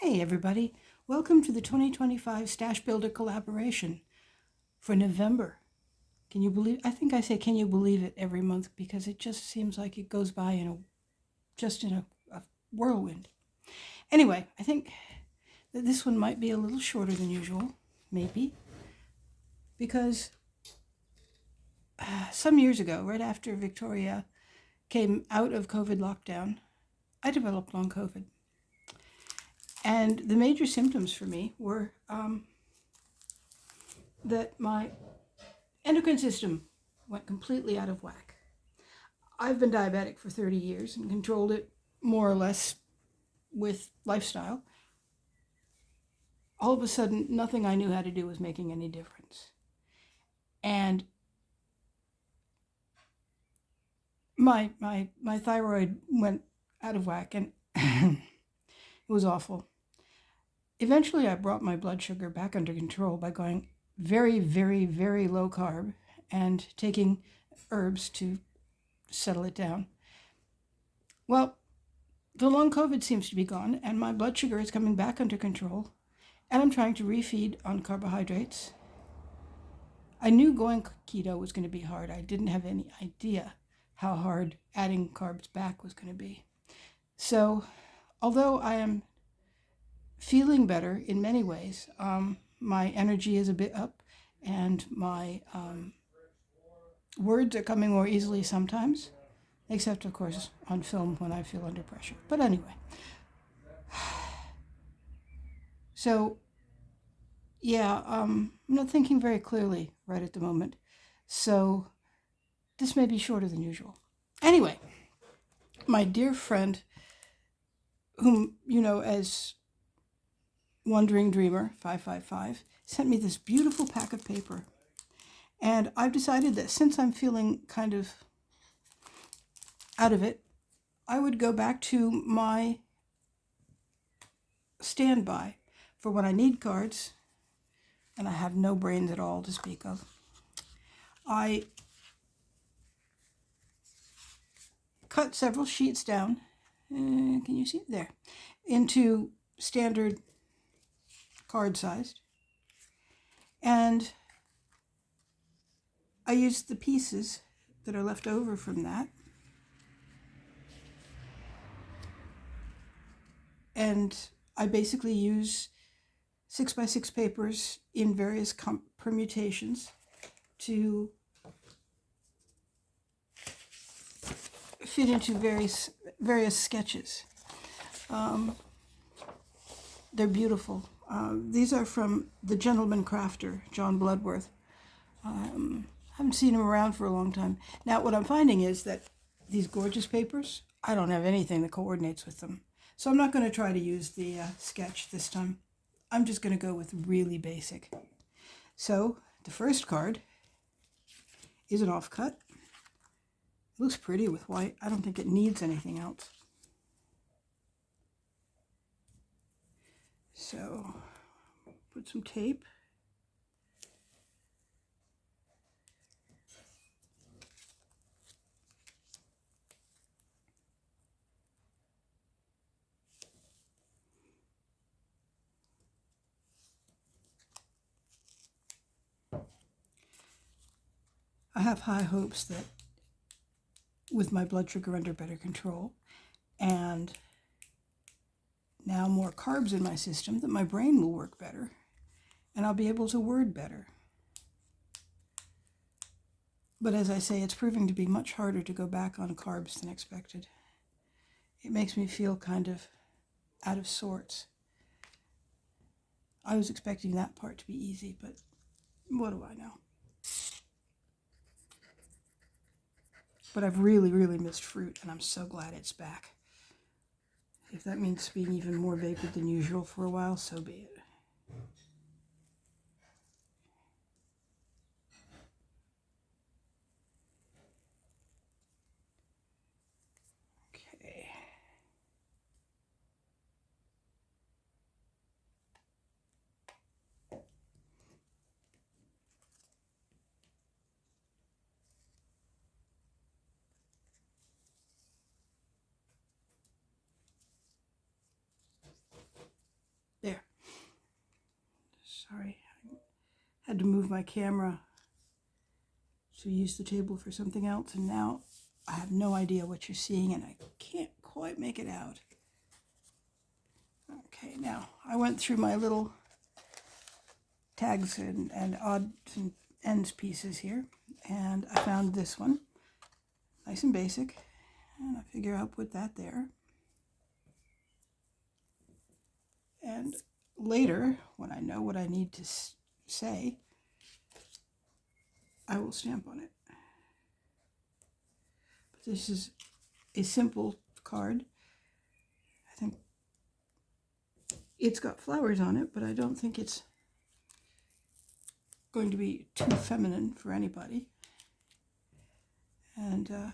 Hey everybody, welcome to the 2025 Stashbuilder collaboration for November. Can you believe, I think I say can you believe it every month because it just seems like it goes by in a whirlwind. Anyway, I think that this one might be a little shorter than usual, maybe, because some years ago, right after Victoria came out of COVID lockdown, I developed long COVID. And the major symptoms for me were that my endocrine system went completely out of whack. I've been diabetic for 30 years and controlled it more or less with lifestyle. All of a sudden, nothing I knew how to do was making any difference. And my thyroid went out of whack and it was awful. Eventually, I brought my blood sugar back under control by going very, very, very low carb and taking herbs to settle it down. Well, the long COVID seems to be gone, and my blood sugar is coming back under control, and I'm trying to refeed on carbohydrates. I knew going keto was going to be hard. I didn't have any idea how hard adding carbs back was going to be. So, although I am feeling better in many ways, my energy is a bit up, and my words are coming more easily sometimes, except, of course, on film when I feel under pressure. But anyway. So, yeah, I'm not thinking very clearly right at the moment. So, this may be shorter than usual. Anyway, my dear friend, whom you know as Wandering Dreamer 555, sent me this beautiful pack of paper. And I've decided that since I'm feeling kind of out of it, I would go back to my standby for when I need cards, and I have no brains at all to speak of. I cut several sheets down, can you see it there, into standard card sized, and I used the pieces that are left over from that, and I basically use 6x6 papers in various permutations to fit into various sketches. They're beautiful. These are from the gentleman crafter, John Bloodworth. Haven't seen him around for a long time. Now, what I'm finding is that these gorgeous papers, I don't have anything that coordinates with them. So I'm not going to try to use the sketch this time. I'm just going to go with really basic. So the first card is an offcut. It looks pretty with white. I don't think it needs anything else. So put some tape. I have high hopes that with my blood sugar under better control and now more carbs in my system, that my brain will work better and I'll be able to word better. But as I say, it's proving to be much harder to go back on carbs than expected. It makes me feel kind of out of sorts. I was expecting that part to be easy, but what do I know? But I've really, really missed fruit, and I'm so glad it's back. If that means being even more vapid than usual for a while, so be it. Okay. Sorry, I had to move my camera to use the table for something else, and now I have no idea what you're seeing, and I can't quite make it out. Okay, now I went through my little tags and odds and ends pieces here, and I found this one, nice and basic, and I figure I'll put that there. And later, when I know what I need to say, I will stamp on it. But this is a simple card. I think it's got flowers on it, but I don't think it's going to be too feminine for anybody. And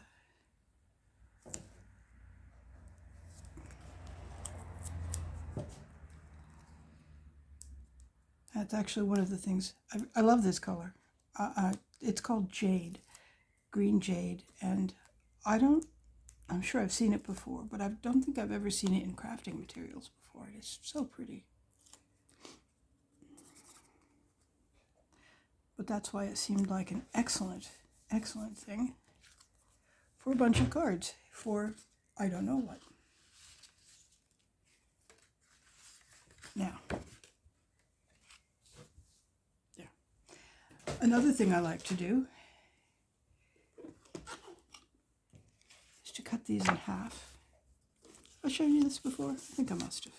that's actually one of the things. I love this color. It's called jade, green jade, and I'm sure I've seen it before, but I don't think I've ever seen it in crafting materials before. It is so pretty. But that's why it seemed like an excellent, excellent thing for a bunch of cards for I don't know what. Now, there. Another thing I like to do is to cut these in half. Have I shown you this before? I think I must have,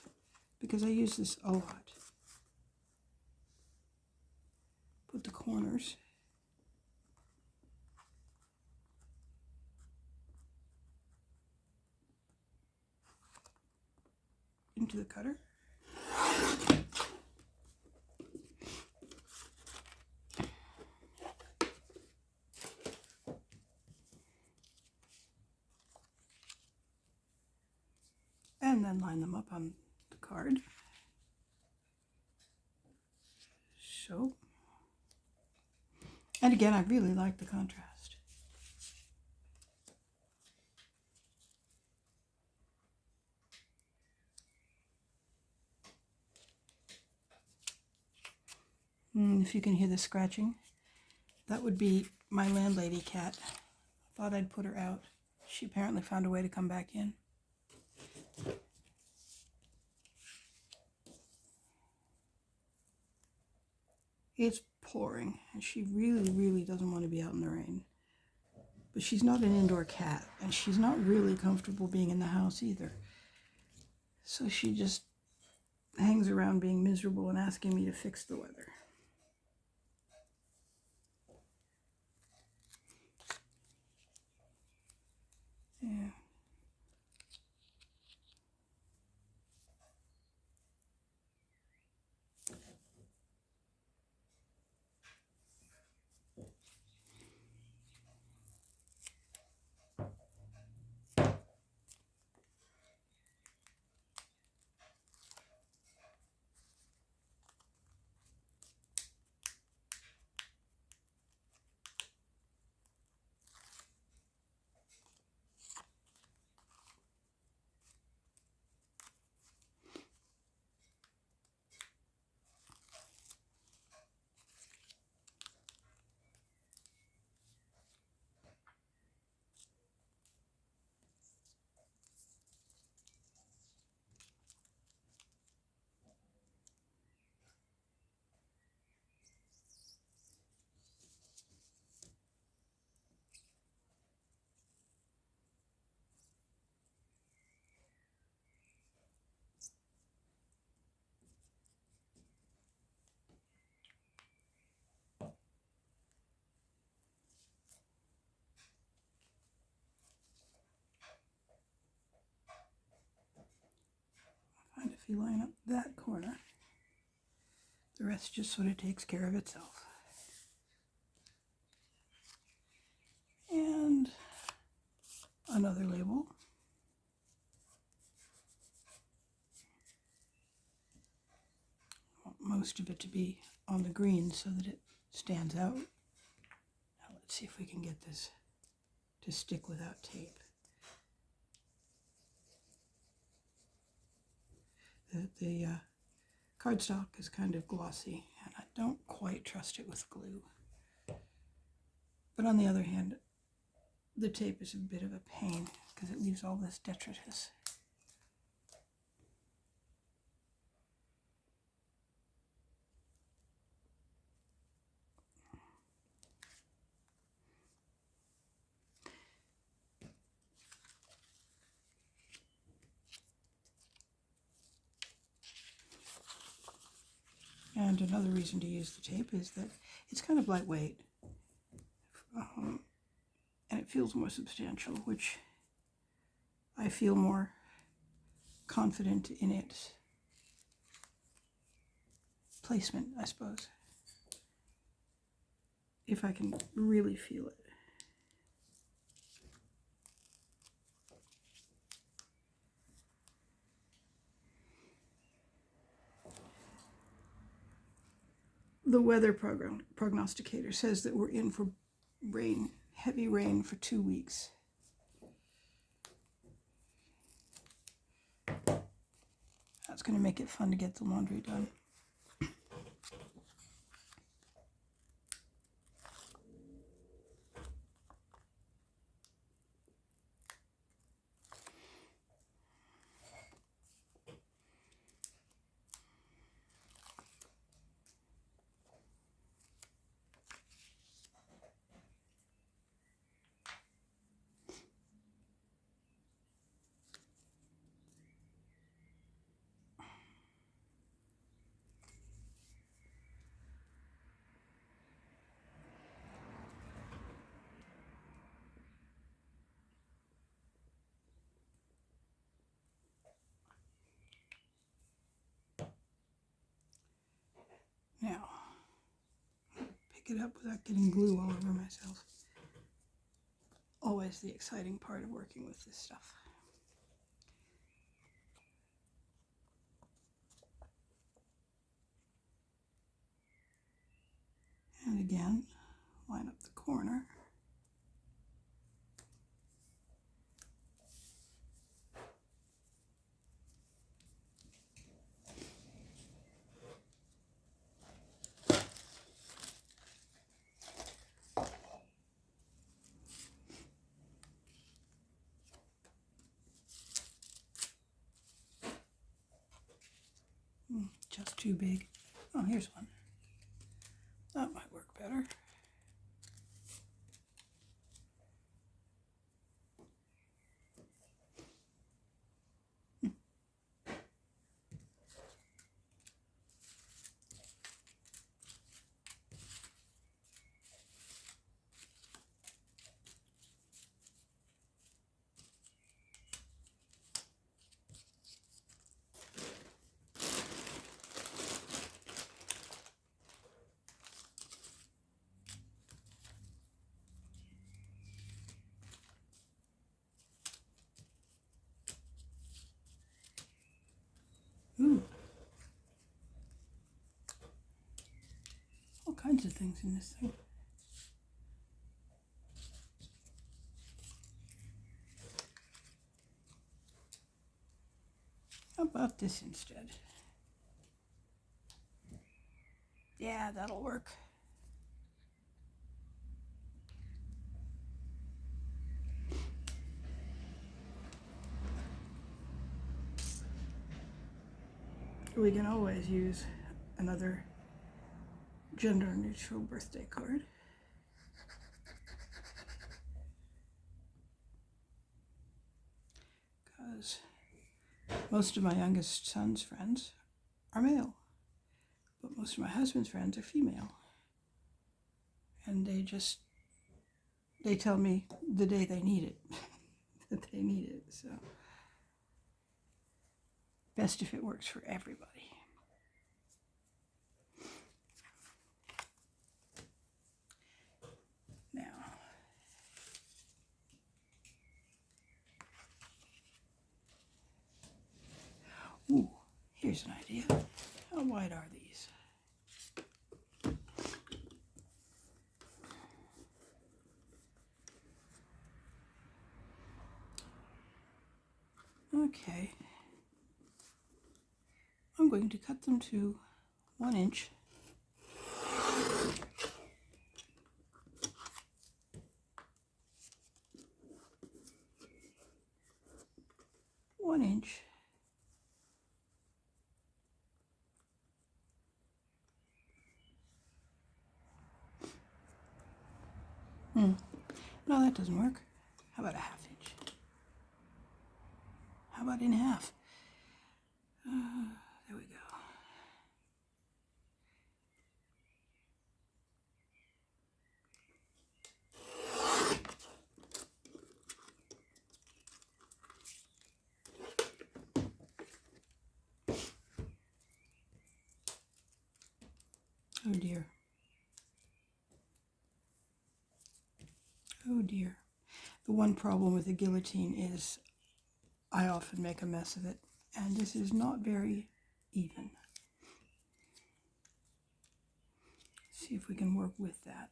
because I use this a lot. Put the corners into the cutter. And then line them up on the card. So. And again, I really like the contrast. If you can hear the scratching, that would be my landlady cat. Thought I'd put her out. She apparently found a way to come back in. It's pouring, and she really, really doesn't want to be out in the rain. But she's not an indoor cat, and she's not really comfortable being in the house either. So she just hangs around being miserable and asking me to fix the weather. Yeah. And if you line up that corner, the rest just sort of takes care of itself. And another label. I want most of it to be on the green so that it stands out. Now let's see if we can get this to stick without tape. The Cardstock is kind of glossy, and I don't quite trust it with glue. But on the other hand, the tape is a bit of a pain because it leaves all this detritus. And another reason to use the tape is that it's kind of lightweight, and it feels more substantial, which I feel more confident in its placement, I suppose, if I can really feel it. The weather prognosticator says that we're in for rain, heavy rain for 2 weeks. That's going to make it fun to get the laundry done. Now, pick it up without getting glue all over myself. Always the exciting part of working with this stuff. And again, line up the corner. Just too big. Oh, here's one. That might work better. Ooh. All kinds of things in this thing. How about this instead? Yeah, that'll work. We can always use another gender-neutral birthday card. Because most of my youngest son's friends are male, but most of my husband's friends are female. And they tell me the day they need it, that they need it, so best if it works for everybody. Now, ooh, here's an idea. How wide are these? Okay. I'm going to cut them to 1 inch. No, that doesn't work. How about a 1/2 inch? How about in half? There we go. Oh dear. Oh dear. The one problem with the guillotine is I often make a mess of it, and this is not very even. See if we can work with that.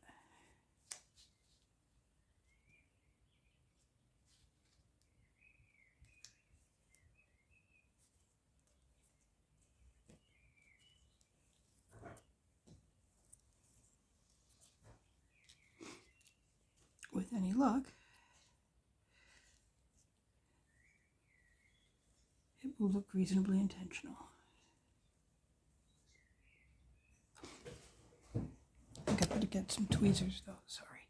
With any luck, it will look reasonably intentional. I think I better get some tweezers though, sorry.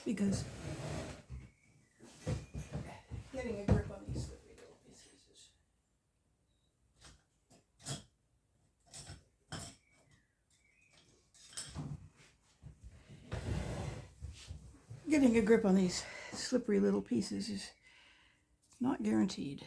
Because getting a grip on these slippery little pieces is not guaranteed.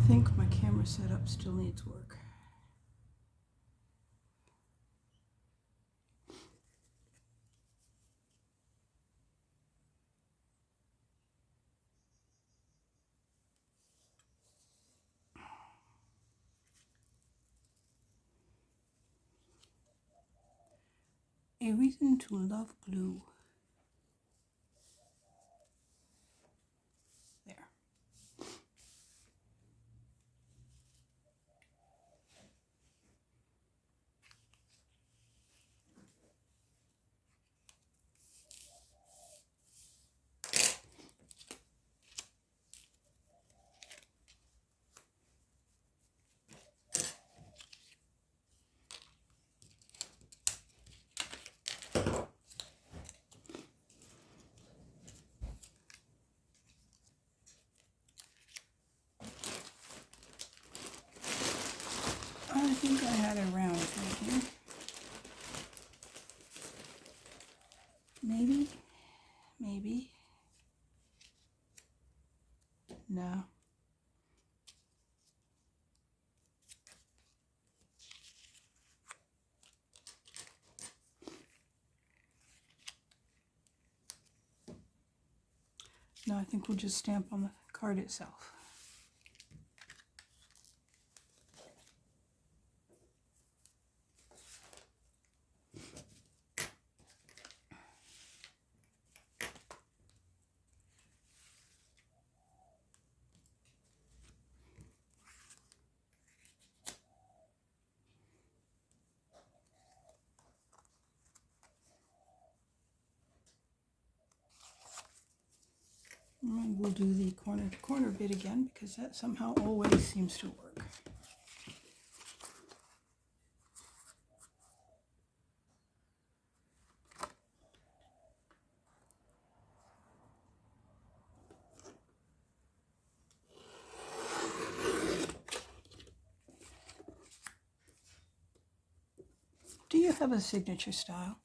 I think my camera setup still needs work. A reason to love glue. There. I think I had a round right here. Maybe. No. No, I think we'll just stamp on the card itself. And we'll do the corner bit again because that somehow always seems to work. Do you have a signature style?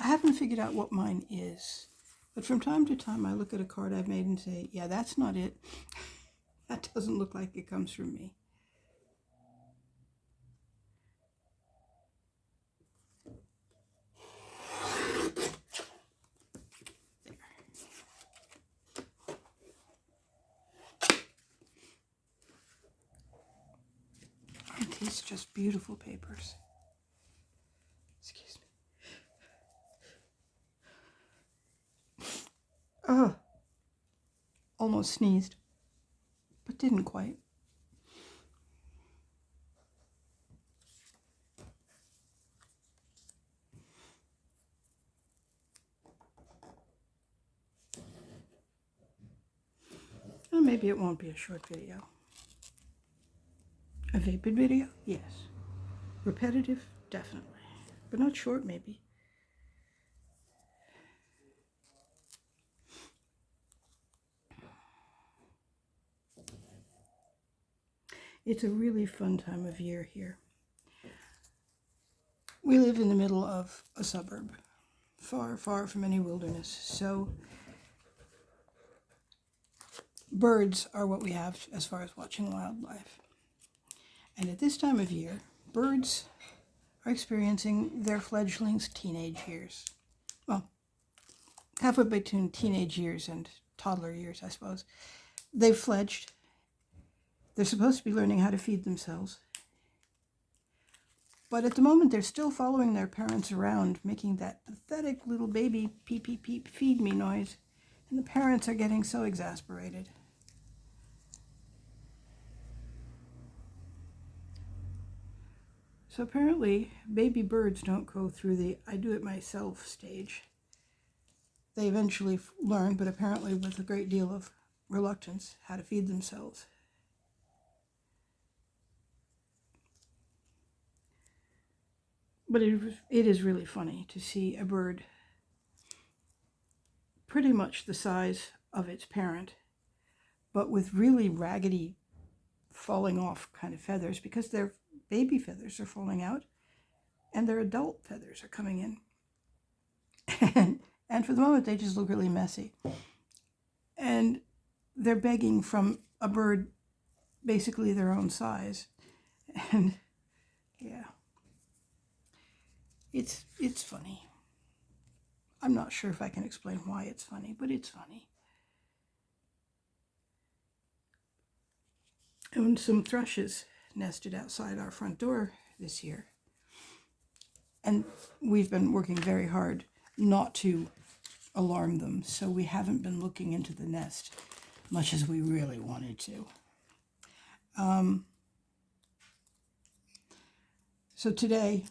I haven't figured out what mine is, but from time to time I look at a card I've made and say, yeah, that's not it. That doesn't look like it comes from me. There. Aren't these just beautiful papers? Excuse me. Oh, almost sneezed, but didn't quite. Well, maybe it won't be a short video. A vapid video? Yes. Repetitive? Definitely. But not short, maybe. It's a really fun time of year here. We live in the middle of a suburb, far, far from any wilderness, so birds are what we have as far as watching wildlife. And at this time of year, birds are experiencing their fledglings' teenage years. Well, halfway between teenage years and toddler years, I suppose. They've fledged. They're supposed to be learning how to feed themselves. But at the moment, they're still following their parents around, making that pathetic little baby peep, peep, peep, feed me noise. And the parents are getting so exasperated. So apparently, baby birds don't go through the I do it myself stage. They eventually learn, but apparently with a great deal of reluctance, how to feed themselves. But it is really funny to see a bird pretty much the size of its parent, but with really raggedy, falling off kind of feathers, because their baby feathers are falling out and their adult feathers are coming in. And for the moment, they just look really messy. And they're begging from a bird basically their own size. And yeah, it's funny. I'm not sure if I can explain why it's funny, but it's funny. And some thrushes nested outside our front door this year. And we've been working very hard not to alarm them, so we haven't been looking into the nest much as we really wanted to. So today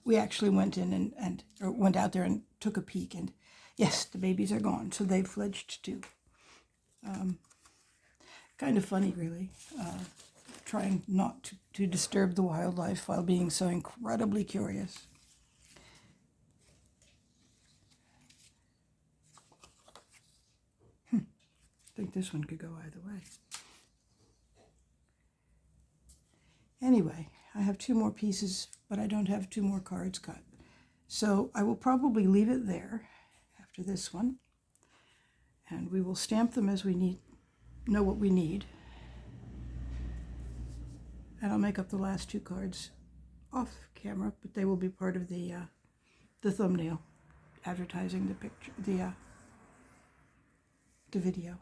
we actually went in or went out there and took a peek, and yes, the babies are gone, so they've fledged too. Kind of funny, really, trying not to disturb the wildlife while being so incredibly curious. I think this one could go either way. Anyway, I have 2 more pieces, but I don't have 2 more cards cut. So I will probably leave it there after this one. And we will stamp them as we know what we need. And I'll make up the last 2 cards off camera, but they will be part of the thumbnail advertising the picture, the video.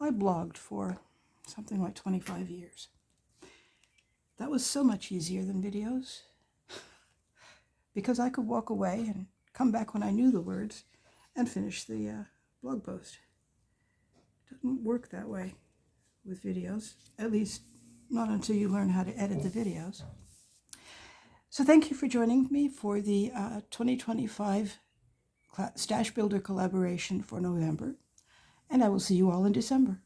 I blogged for something like 25 years. That was so much easier than videos because I could walk away and come back when I knew the words and finish the blog post. Doesn't work that way with videos, at least not until you learn how to edit the videos. So thank you for joining me for the 2025 Stashbuilder collaboration for November, and I will see you all in December.